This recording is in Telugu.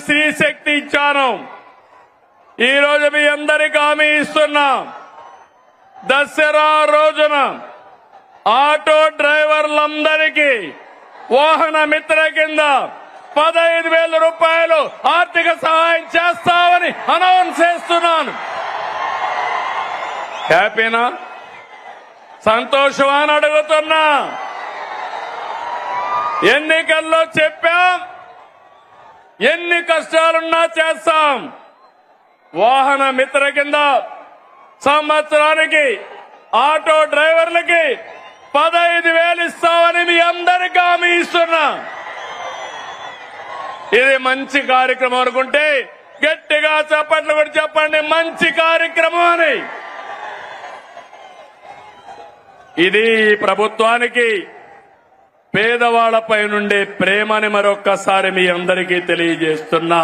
స్త్రీ శక్తి ఇచ్చాను. ఈ రోజు మీ అందరికీ హామీ ఇస్తున్నా, దసరా రోజున ఆటో డ్రైవర్లందరికీ వాహన మిత్ర కింద 15,000 రూపాయలు ఆర్థిక సహాయం చేస్తామని అనౌన్స్ చేస్తున్నాను. హ్యాపీనా? సంతోషమా అని అడుగుతున్నా. ఎన్నికల్లో చెప్పాం, ఎన్ని కష్టాలున్నా చేస్తాం. వాహన మిత్ర కింద సంవత్సరానికి ఆటో డ్రైవర్లకి 15,000 ఇస్తామని మీ అందరికీ హామీ ఇస్తున్నా. ఇది మంచి కార్యక్రమం అనుకుంటే గట్టిగా చప్పట్లు కూడా చెప్పండి, మంచి కార్యక్రమం అని. ఇది ప్రభుత్వానికి పేదవాళ్లపై నుండే ప్రేమని మరొక్కసారి మీ అందరికీ తెలియజేస్తున్నా.